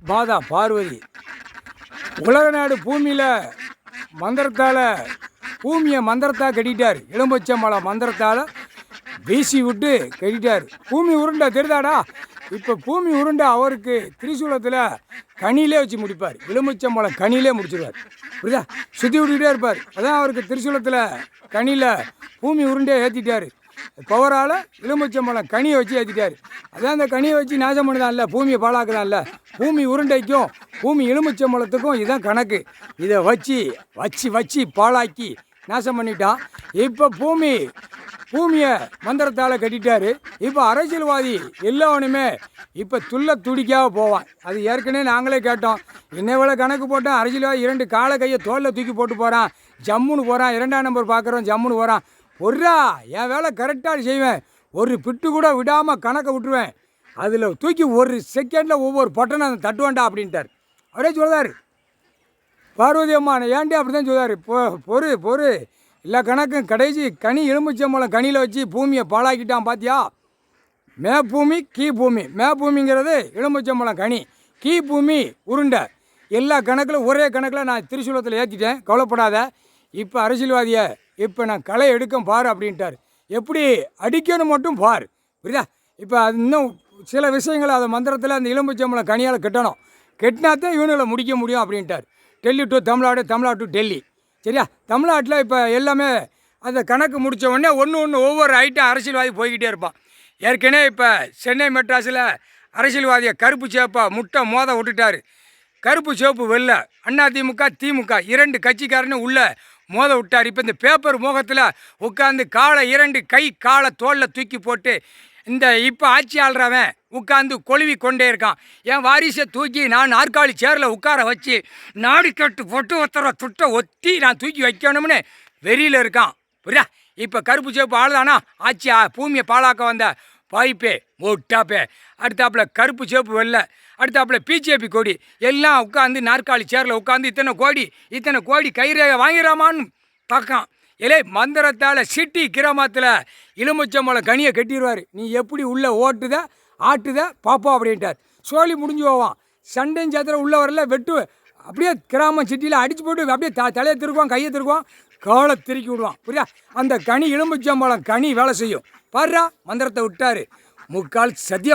மாதா பார்வதி உலக நாடு பூமியில் மந்திரத்தால் பூமியை மந்திரத்தால் கட்டிட்டார். எலும்பச்சம்பழம் மந்திரத்தால் வீசி விட்டு கட்டிட்டார். பூமி உருண்டை தெரிதாடா. இப்போ பூமி உருண்டை அவருக்கு திரிசூலத்தில் கனியிலே வச்சு முடிப்பார். எலுமிச்சம்பழம் கனியிலே முடிச்சிருவார். புரியுதா? சுற்றி விட்டுக்கிட்டே இருப்பார். அதான் அவருக்கு திரிசூலத்தில் கனியில் பூமி உருண்டையை ஏற்றிட்டார். பவரால் எலுமிச்சம்பழம் கனியை வச்சு ஏற்றிட்டார். அதான் அந்த கனியை வச்சு நாசம் பண்ணுதான் இல்லை, பூமியை பாழாக்குதான். பூமி உருண்டைக்கும் பூமி எலுமிச்சம்பழத்துக்கும் இதுதான் கணக்கு. இதை வச்சு வச்சு வச்சு பாழாக்கி நாசம் பண்ணிட்டான். இப்போ பூமியை மந்திரத்தால் கட்டிட்டாரு. இப்போ அரசியல்வாதி எல்லாவனுமே இப்போ துடிக்காக போவான். அது ஏற்கனவே நாங்களே கேட்டோம். இன்னை வேலை கணக்கு போட்டால் அரசியல்வாதி 2 காலை கையை தோளில் தூக்கி போட்டு போகிறான். ஜம்முன்னு போகிறான். 2ஆம் நம்பர் பார்க்குறோம், ஜம்முன்னு போகிறான். பொர்ரா, என் வேலை கரெக்டாக செய்வேன். ஒரு பிட்டு கூட விடாமல் கணக்கை விட்டுருவேன். அதில் தூக்கி ஒரு செகண்டில் ஒவ்வொரு பட்டனை அதை தட்டுவான்டா அப்படின்ட்டார். அவரே சொல்கிறார். பார்வதி அம்மா ஏன்டே அப்படி தான் சொல்கிறார். பொறு எல்லா கணக்கும் கடைசி கனி எலுமிச்சம்பழம் கனியில் வச்சு பூமியை பாழாக்கிட்டான். பார்த்தியா? மேப்பூமி கீ பூமி. மேப்பூமிங்கிறது எலுமிச்சம்பழம் கனி, கீ பூமி உருண்டை. எல்லா கணக்கில் ஒரே கணக்கில் நான் திரிசூலத்தில் ஏற்றிட்டேன், கவலைப்படாத. இப்போ அரசியல்வாதியை இப்போ நான் களை எடுக்கும் பாரு அப்படின்ட்டார். எப்படி அடிக்கணும் மட்டும் பார். புரியுதா? இப்போ அது இன்னும் சில விஷயங்களை அதை மந்திரத்தில் அந்த எலுமிச்சம்பழம் கனியால் கட்டணும். கெட்டினாத்தான் இவனுங்களை முடிக்க முடியும் அப்படின்ட்டார். Delhi to Tamil Nadu, Tamil Nadu to Delhi. சரியா? தமிழ்நாட்டில் இப்போ எல்லாமே அந்த கணக்கு முடித்த உடனே ஒன்று ஒவ்வொரு ஐட்டம் அரசியல்வாதி போய்கிட்டே இருப்பான். ஏற்கனவே இப்போ சென்னை மெட்ராஸில் அரசியல்வாதியை கருப்பு சேப்பா முட்டை மோத விட்டுட்டார். கருப்பு சேப்பு வெள்ளை அதிமுக திமுக 2 கட்சிக்காரன்னு உள்ளே மோத விட்டார். இப்போ இந்த பேப்பர் மோகத்தில் உட்காந்து காலை 2 கை காலை தோளில் தூக்கி போட்டு இந்த இப்போ ஆட்சி ஆள்றவன் உட்காந்து கொழுவி கொண்டே இருக்கான். என் வாரிசை தூக்கி நான் நாற்காலி சேரில் உட்கார வச்சு நாடு கட்டு பொட்டு ஒத்தர துட்டை ஒத்தி நான் தூக்கி வைக்கணும்னு வெறியில் இருக்கான். புரியா? இப்போ கருப்பு சேப்பு ஆளுதானா ஆட்சி பூமியை பாழாக்க வந்த பாய்ப்பே மொட்டாப்பே. அடுத்தாப்புல கருப்பு சேப்பு வெள்ளை, அடுத்தாப்புல பிஜேபி கொடி எல்லாம் உட்காந்து நாற்காலி சேரில் உட்காந்து இத்தனை கோடி கைரேகை வாங்கிறாமான்னு பார்க்கான். மந்திரத்தால் சிட்டி கிராமத்தில் எலுமிச்சம்பழம் கனியை கட்டிடுவார். நீ எப்படி உள்ளே ஓட்டுத ஆட்டுத பாப்போம் அப்படின்ட்டார். சோழி முடிஞ்சு போவான். சண்டையும் சேத்திர உள்ள வரல வெட்டு அப்படியே கிராமம் சிட்டியில் அடித்து போட்டு அப்படியே தலையை திருக்குவான், கையை திருக்குவான், காலை திருக்கி விடுவான். புரியா? அந்த கனி எலுமிச்சம்பழம் கனி வேலை செய்யும். பாருடா, மந்திரத்தை விட்டார். முக்கால் சத்தியம்.